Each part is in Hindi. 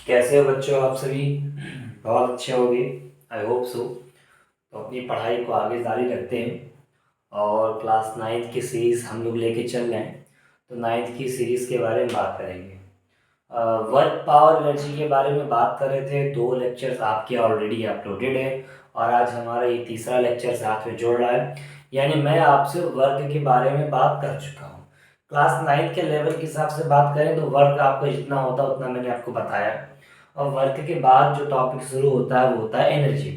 कैसे हो बच्चों आप सभी? बहुत अच्छे होंगे, आई होप सो। तो अपनी पढ़ाई को आगे जारी रखते हैं और क्लास नाइन्थ की सीरीज़ हम लोग लेके चल रहे हैं। तो नाइन्थ की सीरीज़ के बारे में बात करेंगे। वर्क पावर एनर्जी के बारे में बात कर रहे थे। 2 लेक्चर्स आपके ऑलरेडी अपलोडेड है और आज हमारा ये तीसरा लेक्चर साथ में जुड़ रहा है। यानी मैं आपसे वर्क के बारे में बात कर चुका हूँ। क्लास नाइन्थ के लेवल के हिसाब से बात करें तो वर्क आपको जितना होता है उतना मैंने आपको बताया। और वर्क के बाद जो टॉपिक शुरू होता है वो होता है एनर्जी।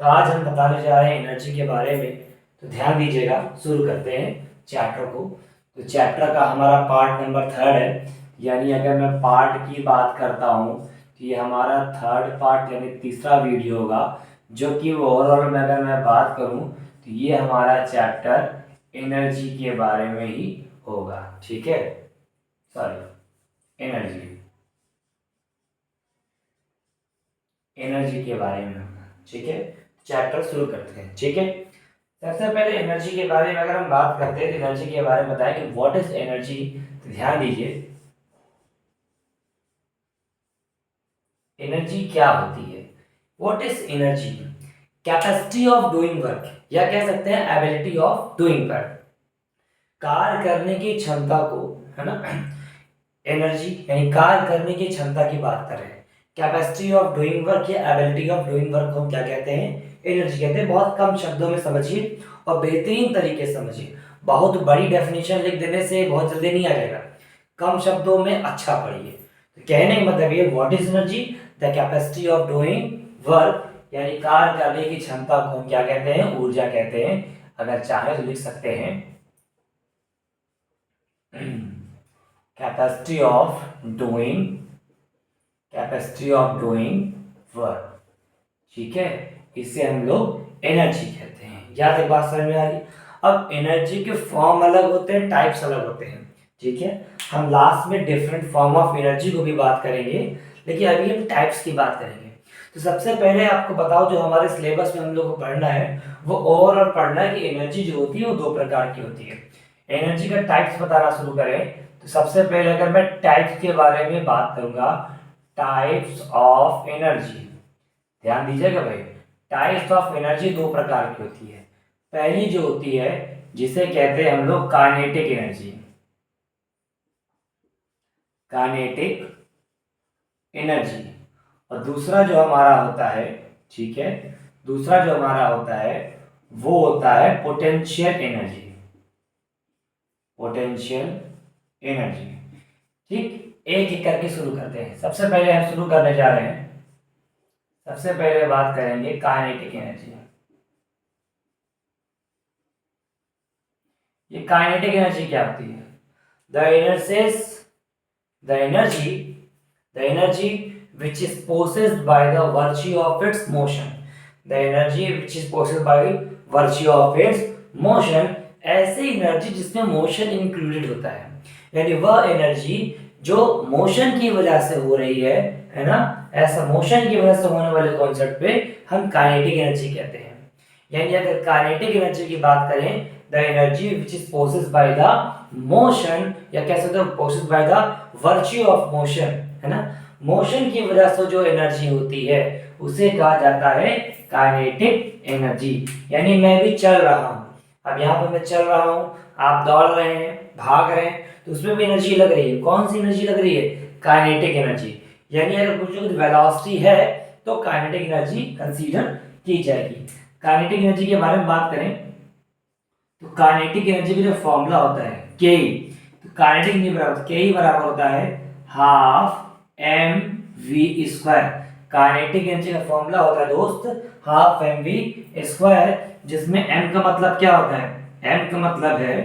तो आज हम बताने जा रहे हैं एनर्जी के बारे में। तो ध्यान दीजिएगा, शुरू करते हैं चैप्टर को। तो चैप्टर का हमारा पार्ट नंबर 3 है। यानी अगर मैं पार्ट की बात करता हूँ तो ये हमारा 3rd पार्ट यानी तीसरा वीडियो होगा। जो कि ओवरऑल में अगर मैं बात करूँ तो ये हमारा चैप्टर एनर्जी के बारे में ही होगा। ठीक है, सॉरी, एनर्जी एनर्जी के बारे में होगा। ठीक है, चैप्टर शुरू करते हैं। ठीक है, सबसे पहले एनर्जी के बारे में अगर हम बात करते हैं तो एनर्जी के बारे में बताएं कि व्हाट इज एनर्जी। तो ध्यान दीजिए, एनर्जी क्या होती है। What is energy? Capacity of doing work, या कह सकते हैं एबिलिटी ऑफ डूइंग वर्क, कार्य करने की क्षमता को, है ना। एनर्जी यानी कार्य करने की क्षमता की बात कर रहे हैं। कैपेसिटी ऑफ डूइंग वर्क या एबिलिटी ऑफ डूइंग वर्क को क्या कहते हैं? एनर्जी कहते हैं। बहुत कम शब्दों में समझिए और बेहतरीन तरीके से समझिए। बहुत बड़ी डेफिनेशन लिख देने से बहुत जल्दी नहीं आ जाएगा, कम शब्दों में अच्छा पढ़िए। तो कहने का मतलब ये, what is energy? The capacity of doing work, यानी कार्य करने की क्षमता को हम क्या कहते हैं? ऊर्जा कहते हैं। अगर चाहे तो लिख सकते हैं कैपेसिटी ऑफ डूइंग वर्क। ठीक है, इसे हम लोग एनर्जी कहते हैं। याद एक बात समझ में आ रही? अब एनर्जी के फॉर्म अलग होते हैं, टाइप्स अलग होते हैं। ठीक है, हम लास्ट में डिफरेंट फॉर्म ऑफ एनर्जी को भी बात करेंगे, लेकिन अभी हम टाइप्स की बात करेंगे। तो सबसे पहले आपको बताओ, जो हमारे सिलेबस में हम लोग को पढ़ना है वो ओवरऑल पढ़ना है कि एनर्जी जो होती है वो 2 प्रकार की होती है। एनर्जी का टाइप्स बताना शुरू करें तो सबसे पहले अगर मैं टाइप्स के बारे में बात करूंगा, टाइप्स ऑफ एनर्जी, ध्यान दीजिएगा भाई। टाइप्स ऑफ एनर्जी 2 प्रकार की होती है। पहली जो होती है जिसे कहते हैं हम लोग काइनेटिक एनर्जी, काइनेटिक एनर्जी। और दूसरा जो हमारा होता है, ठीक है, दूसरा जो हमारा होता है वो होता है पोटेंशियल एनर्जी, पोटेंशियल एनर्जी। ठीक, एक एक करके शुरू करते हैं। सबसे पहले हम शुरू करने जा रहे हैं, सबसे पहले बात करेंगे काइनेटिक एनर्जी। ये काइनेटिक एनर्जी क्या होती है? The energies the energy the energy which is possessed by the virtue of its motion, the energy which is possessed by virtue of its motion, ऐसी एनर्जी जिसमें मोशन इंक्लूडेड होता है। यानी वह एनर्जी जो मोशन की वजह से हो रही है ना, ऐसा मोशन की वजह से होने वाले कॉन्सेप्ट पे हम काइनेटिक एनर्जी कहते हैं। यानी अगर काइनेटिक एनर्जी की बात करें, the energy which is possessed by the motion, या कह सकते हो possessed by the virtue of motion, है ना, मोशन की वजह से जो एनर्जी होती है उसे कहा जाता है काइनेटिक एनर्जी। यानी मैं भी चल रहा हूं, अब यहाँ पे मैं चल रहा हूं, आप दौड़ रहे हैं, भाग रहे हैं, तो उसमें भी एनर्जी लग रही है। कौन सी एनर्जी लग रही है? Kinetic energy. यानी अगर कुछ वेलोसिटी है तो काइनेटिक एनर्जी कंसीडर की जाएगी। काइनेटिक एनर्जी के बारे में बात करें तो काइनेटिक एनर्जी का जो फॉर्मूला होता है के, तो काइनेटिक एनर्जी बराबर के बराबर होता है half m v square. Kinetic energy का फॉर्मूला होता है दोस्त हाफ एम वी स्क्वायर, जिसमें एम का मतलब क्या होता है? एम का मतलब है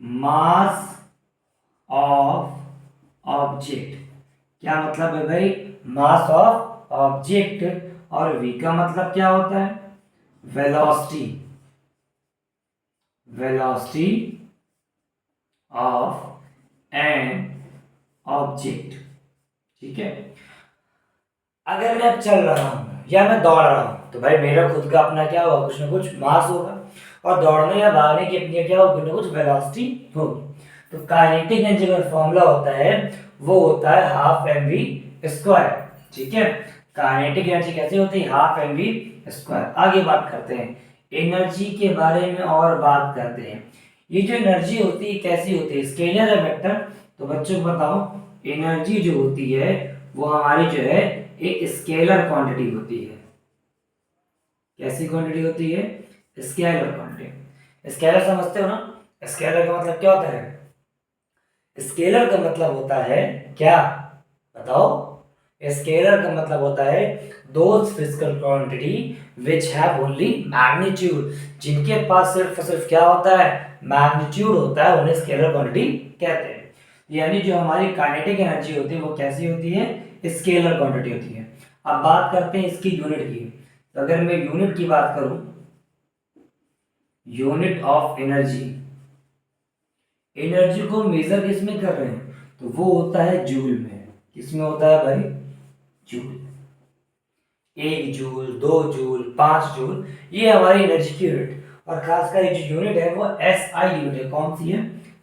मास ऑफ ऑब्जेक्ट। क्या मतलब है भाई? Mass of object. और v का मतलब क्या होता है? Velocity, velocity of an object. ठीक है, अगर मैं चल रहा हूं या मैं दौड़ रहा हूं तो भाई मेरा खुद का अपना क्या होगा? कुछ ना कुछ मास होगा, और दौड़ने या भागने की अपनी क्या होगी? कुछ ना कुछ वेलोसिटी होगी। तो काइनेटिक एनर्जी का फॉर्मूला होता है वो होता है हाफ एम वी स्क्वायर। ठीक है, काइनेटिक एनर्जी कैसे होती है, हाफ एम वी स्क्वायर। आगे बात करते हैं एनर्जी के बारे में और बात करते हैं। ये जो एनर्जी होती है कैसी होती है, स्केलर है वेक्टर? तो बच्चों को बताओ एनर्जी जो होती है वो हमारी जो है एक स्केलर क्वांटिटी होती है। कैसी क्वांटिटी होती है, स्केलर क्वांटिटी। स्केलर समझते हो ना, स्केलर का मतलब क्या होता है, स्केलर का मतलब होता है क्या, बताओ? स्केलर का मतलब होता है those physical quantity which have only magnitude, जिनके पास सिर्फ और सिर्फ क्या होता है, मैग्नीट्यूड होता है, उन्हें स्केलर क्वांटिटी कहते हैं। यानी जो हमारी काइनेटिक एनर्जी होती है वो कैसी होती है, स्केलर क्वांटिटी होती है। अब बात करते हैं इसकी यूनिट की। तो अगर मैं यूनिट की बात करूं, यूनिट ऑफ एनर्जी, एनर्जी को मेजर किस में कर रहे हैं, तो वो होता है जूल में। किसमें होता है भाई, जूल। 1 जूल, 2 जूल, 5 जूल, ये हमारी एनर्जी की यूनिट। और खासकर ये जो यूनिट है वो एस आई यूनिट है। कौन सी है,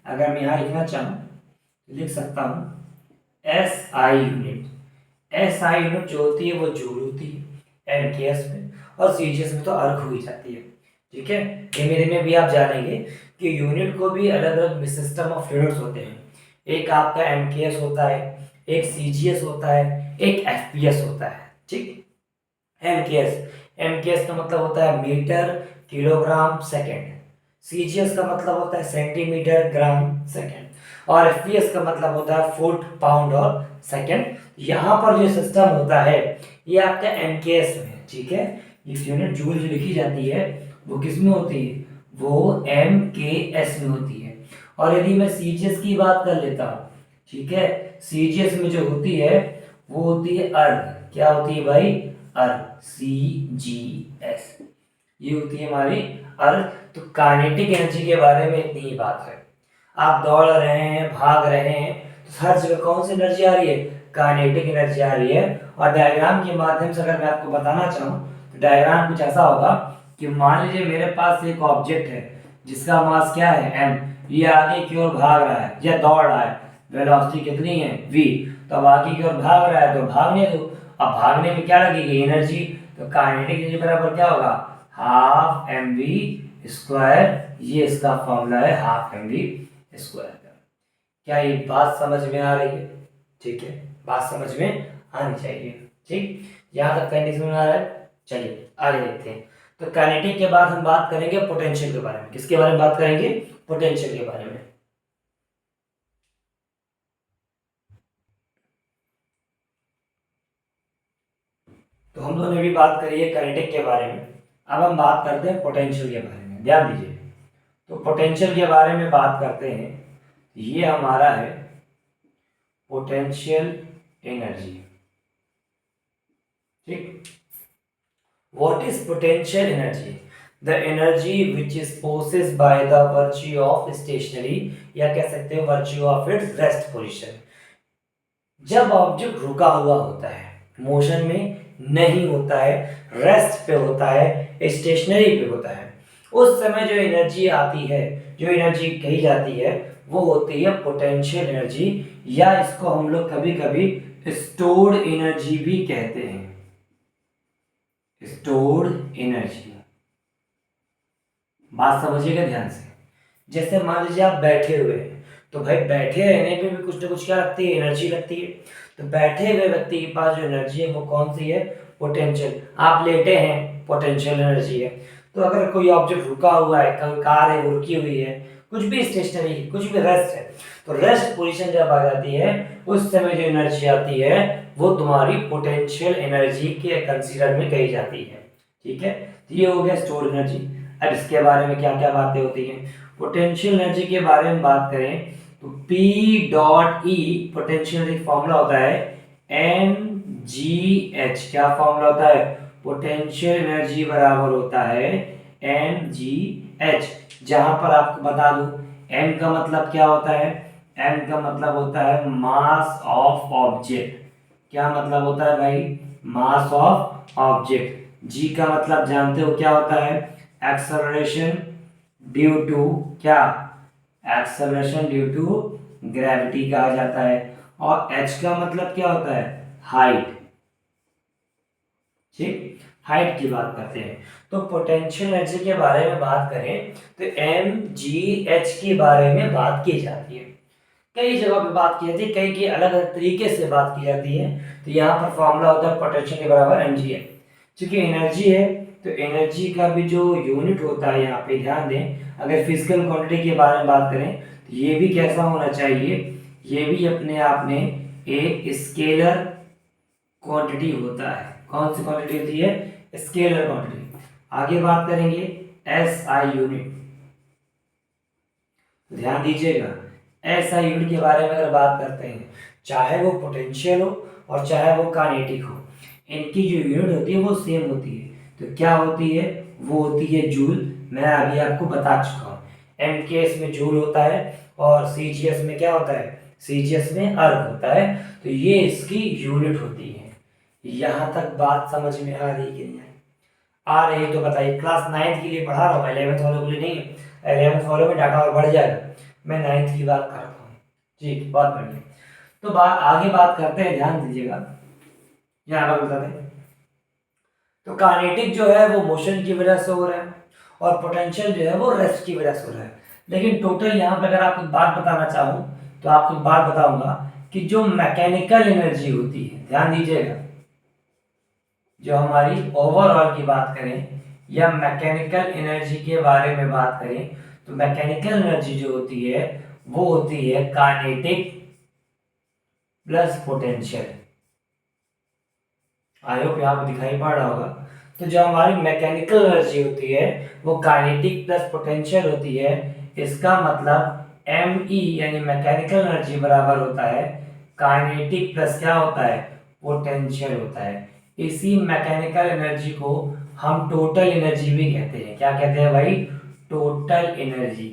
अगर मैं यहाँ लिखना चाहूँ तो लिख सकता हूँ S I unit. S I unit जो होती है वो जूल होती है एनकेएस में, और सीजीएस में तो अर्क हो ही जाती है। ठीक है, धीमे धीमे भी आप जानेंगे कि यूनिट को भी अलग अलग सिस्टम ऑफ यूनिट्स होते हैं। एक आपका एमकेएस होता है, एक सीजीएस होता है, एक एफपीएस होता है। ठीक, एमकेएस, एमकेएस का मतलब होता है मीटर किलोग्राम सेकंड, सीजीएस का मतलब होता है सेंटीमीटर ग्राम सेकंड, और एफपीएस का मतलब होता है फुट पाउंड और सेकंड। यहाँ पर जो सिस्टम होता है ये आपका एमकेएस में। ठीक है, इस यूनिट जूल जो लिखी जाती है वो किस में होती है, वो एमकेएस में होती है। और यदि मैं सीजीएस की बात कर लेता हूँ, ठीक है, सीजीएस में जो होती है वो होती है अर्ग। क्या होती है भाई, अर्ग, सीजीएस, ये होती है हमारी अर्ग। तो काइनेटिक एनर्जी के बारे में इतनी ही बात है। आप दौड़ रहे हैं, भाग रहे हैं, तो हर जगह कौन सी एनर्जी आ रही है, काइनेटिक एनर्जी आ रही है। और डायग्राम के माध्यम से अगर मैं आपको बताना चाहूँ तो डायग्राम कुछ ऐसा होगा कि मान लीजिए मेरे पास एक ऑब्जेक्ट है जिसका मास क्या है, एम, ये आगे की ओर भाग रहा है या दौड़ रहा है, वेलोसिटी कितनी है, वी। तो अब आगे की ओर भाग रहा है तो भागने दो। अब भागने में क्या लगेगी, एनर्जी। तो काइनेटिक एनर्जी बराबर क्या होगा, हाफ एम वी स्क्वायर। ये इसका फॉर्मूला है, हाफ एम वी स्क्वायर का। क्या ये बात समझ में आ रही है? ठीक है, बात समझ में आनी चाहिए। ठीक, यहाँ तक कहीं समझ में आ रहा है? चलिए आगे देखते हैं। तो काइनेटिक के बाद हम बात करेंगे पोटेंशियल के बारे में। किसके बारे में बात करेंगे, पोटेंशियल के बारे में। तो हम दोनों ने भी बात करी है काइनेटिक के बारे में। अब हम बात करते हैं पोटेंशियल के बारे में। ध्यान दीजिए, तो पोटेंशियल के बारे में बात करते हैं। ये हमारा है पोटेंशियल एनर्जी। ठीक, what is potential energy, the energy which is possessed by the virtue of stationary, या कह सकते हो virtue of its rest position. जब ऑब्जेक्ट रुका हुआ होता है, मोशन में नहीं होता है, रेस्ट पे होता है, स्टेशनरी पे होता है, उस समय जो एनर्जी आती है, जो एनर्जी कही जाती है वो होती है पोटेंशियल एनर्जी, या इसको हम लोग कभी कभी स्टोर्ड एनर्जी भी कहते हैं। स्टोर्ड एनर्जी, बात समझिएगा ध्यान से। जैसे मान लीजिए आप बैठे हुए हैं, तो भाई बैठे रहने पे भी कुछ ना कुछ क्या लगती है, एनर्जी लगती है। तो बैठे हुए व्यक्ति के पास जो एनर्जी है वो कौन सी है, पोटेंशियल। आप लेटे हैं, पोटेंशियल एनर्जी है। तो अगर कोई ऑब्जेक्ट रुका हुआ है, कोई कार है वो रुकी हुई है, कुछ भी स्टेशनरी है, कुछ भी रेस्ट है, तो रेस्ट पोजीशन जब आ जाती है उस समय जो एनर्जी आती है वो तुम्हारी पोटेंशियल एनर्जी के कंसीडर में कही जाती है। ठीक है, तो ये हो गया स्टोर्ड एनर्जी। अब इसके बारे में क्या क्या बातें होती हैं, पोटेंशियल एनर्जी के बारे में बात करें तो P dot E potential energy formula होता है mgh। क्या फॉर्मूला होता है, पोटेंशियल एनर्जी बराबर होता है mgh। जहां पर आपको बता दूं m का मतलब क्या होता है, m का मतलब होता है मास ऑफ ऑब्जेक्ट। क्या मतलब होता है भाई, मास ऑफ ऑब्जेक्ट। g का मतलब जानते हो क्या होता है, एक्सेलरेशन ड्यू टू क्या, एक्सेलरेशन ड्यू टू ग्रेविटी कहा जाता है। और h का मतलब क्या होता है, हाइट, ठीक, हाइट की बात करते हैं। तो पोटेंशियल एनर्जी के बारे में बात करें तो mgh के बारे में बात की जाती है, कई जगह पे बात की जाती है, कई के अलग अलग तरीके से बात की जाती है। तो यहाँ पर फॉर्मूला होता है पोटेंशियल के बराबर mgh। चूंकि एनर्जी है तो एनर्जी का भी जो यूनिट होता है, यहाँ पे ध्यान दें, अगर फिजिकल क्वांटिटी के बारे में बात करें तो ये भी कैसा होना चाहिए, ये भी अपने आप में एक स्केलर क्वांटिटी होता है। कौन सी क्वांटिटी होती है, स्केलर क्वांटिटी। आगे बात करेंगे एसआई यूनिट, ध्यान दीजिएगा, एसआई यूनिट के बारे में अगर बात करते हैं, चाहे वो पोटेंशियल हो और चाहे वो काइनेटिक हो, इनकी जो यूनिट होती है वो सेम होती है। तो क्या होती है, वो होती है जूल। मैं अभी आपको बता चुका हूँ, एमकेएस में जूल होता है और सीजीएस में क्या होता है, सीजीएस में अर्ग होता है। तो ये इसकी यूनिट होती है। यहाँ तक बात समझ में आ रही कि नहीं आ रही है तो बताइए। क्लास 9th के लिए पढ़ा रहा हूँ, 11th वालों के लिए नहीं। 11th वालों में डाटा और बढ़ जाएगा, मैं 9th की बात करता हूँ। ठीक, बहुत बढ़िया। तो आगे बात करते हैं, ध्यान दीजिएगा, यहाँ पर बताते हैं। तो काइनेटिक जो है वो मोशन की वजह से हो रहा है और पोटेंशियल जो है वो रेस्ट की वजह से हो रहा है। लेकिन टोटल यहाँ पे अगर आपको बात बताना चाहूँ तो आपको बात बताऊंगा कि जो मैकेनिकल एनर्जी होती है, ध्यान दीजिएगा, जो हमारी ओवरऑल की बात करें या मैकेनिकल एनर्जी के बारे में बात करें तो मैकेनिकल एनर्जी जो होती है वो होती है kinetic plus potential. I hope यहाँ पे दिखाई पड़ रहा होगा। तो जो हमारी मैकेनिकल एनर्जी होती है वो काइनेटिक प्लस पोटेंशियल होती है। इसका मतलब ME यानी मैकेनिकल एनर्जी बराबर होता है काइनेटिक प्लस क्या होता है, पोटेंशियल होता है। इसी मैकेनिकल एनर्जी को हम टोटल एनर्जी भी कहते हैं। क्या कहते हैं भाई, टोटल एनर्जी।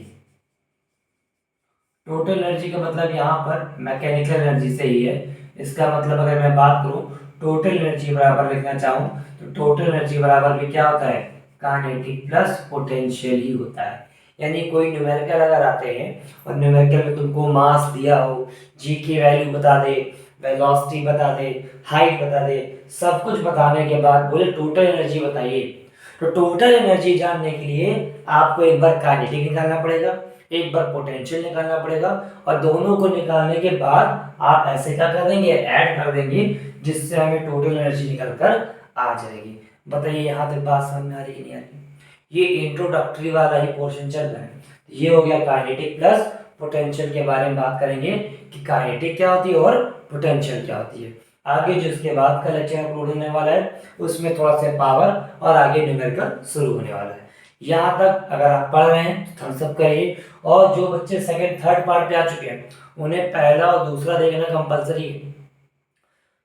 टोटल एनर्जी का मतलब यहाँ पर मैकेनिकल एनर्जी से ही है। इसका मतलब अगर मैं बात करूं टोटल एनर्जी बराबर लिखना चाहूं तो टोटल एनर्जी बराबर भी क्या होता है, काइनेटिक प्लस पोटेंशियल ही होता है। यानी कोई न्यूमेरिकल अगर आते हैं और न्यूमेरिकल में तुमको मास दिया हो, जी की वैल्यू बता दे, वेलोसिटी बता दे, हाइट बता दे, सब कुछ बताने के बाद बोले टोटल एनर्जी बताइए, तो टोटल एनर्जी जानने के लिए आपको एक बार काइनेटिक निकालना पड़ेगा, एक बार पोटेंशियल निकालना पड़ेगा और दोनों को निकालने के बाद आप ऐसे क्या कर देंगे, ऐड कर देंगे, जिससे हमें टोटल एनर्जी निकल कर आ जाएगी। बताइए यहाँ तक बात समझ में आ रही है कि नहीं आ रही। ये इंट्रोडक्टरी वाला ही पोर्शन चल रहा है। ये हो गया काइनेटिक प्लस पोटेंशियल के बारे में बात करेंगे कि काइनेटिक क्या होती है और पोटेंशियल क्या होती है। आगे जो इसके बाद का लेक्चर अपलोड होने वाला है उसमें थोड़ा सा पावर और आगे न्यूमेरिकल शुरू होने वाला है। यहाँ तक अगर आप पढ़ रहे हैं तो थम्स अप करिए, और जो बच्चे सेकंड थर्ड पार्ट पे आ चुके हैं उन्हें पहला और दूसरा देखना कंपलसरी है।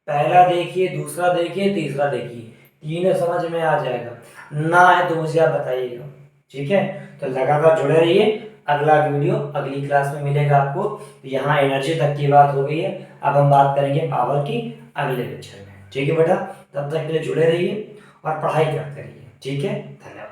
पहला देखिए, दूसरा देखिए, तीसरा देखिए, तीनों समझ में आ जाएगा। ना है तो मुझे आप बताइएगा, ठीक है। तो लगातार जुड़े रहिए, अगला वीडियो अगली क्लास में मिलेगा आपको। यहाँ एनर्जी तक की बात हो गई है, अब हम बात करेंगे पावर की अगले लेक्चर में, ठीक है बेटा। तब तक के लिए जुड़े रहिए और पढ़ाई करते रहिए, ठीक है। धन्यवाद।